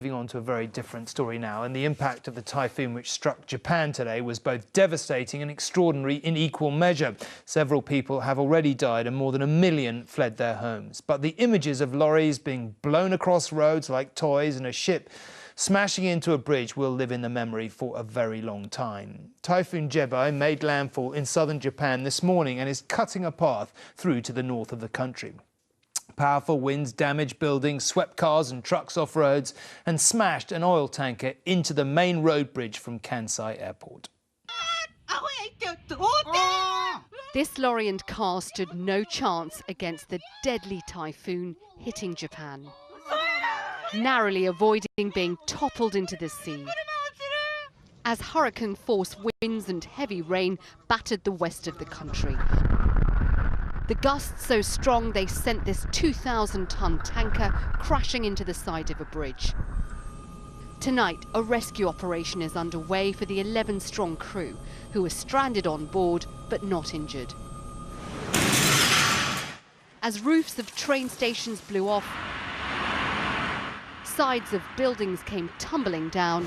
Moving on to a very different story now, and the impact of the typhoon which struck Japan today was both devastating and extraordinary in equal measure. Several people have already died and more than 1 million fled their homes. But the images of lorries being blown across roads like toys and a ship smashing into a bridge will live in the memory for a very long time. Typhoon Jebi made landfall in southern Japan this morning and is cutting a path through to the north of the country. Powerful winds damaged buildings, swept cars and trucks off roads and smashed an oil tanker into the main road bridge from Kansai Airport. This lorry and car stood no chance against the deadly typhoon hitting Japan, narrowly avoiding being toppled into the sea. As hurricane-force winds and heavy rain battered the west of the country. The gusts so strong they sent this 2,000-ton tanker crashing into the side of a bridge. Tonight, a rescue operation is underway for the 11-strong crew, who were stranded on board but not injured. As roofs of train stations blew off, sides of buildings came tumbling down,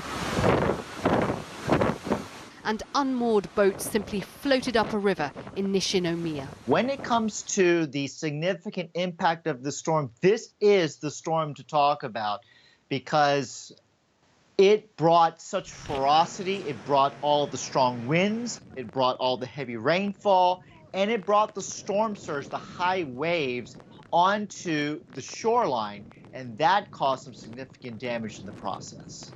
and unmoored boats simply floated up a river in Nishinomiya. When it comes to the significant impact of the storm, this is the storm to talk about because it brought such ferocity, it brought all the strong winds, it brought all the heavy rainfall, and it brought the storm surge, the high waves, onto the shoreline, and that caused some significant damage in the process.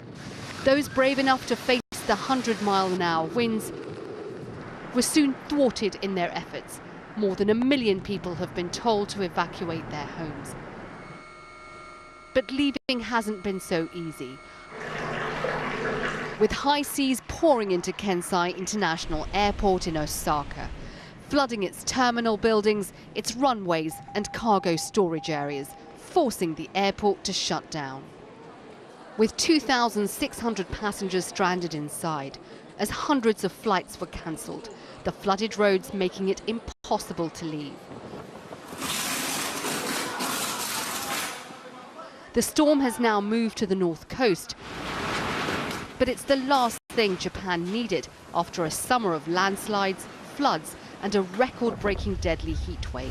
Those brave enough to face the 100-mile-an-hour winds were soon thwarted in their efforts. More than 1 million people have been told to evacuate their homes. But leaving hasn't been so easy. With high seas pouring into Kansai International Airport in Osaka, flooding its terminal buildings, its runways and cargo storage areas, forcing the airport to shut down. With 2,600 passengers stranded inside, as hundreds of flights were cancelled, the flooded roads making it impossible to leave. The storm has now moved to the north coast, but it's the last thing Japan needed after a summer of landslides, floods and a record-breaking deadly heatwave.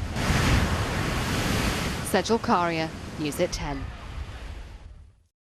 Sejal Karia, News at 10.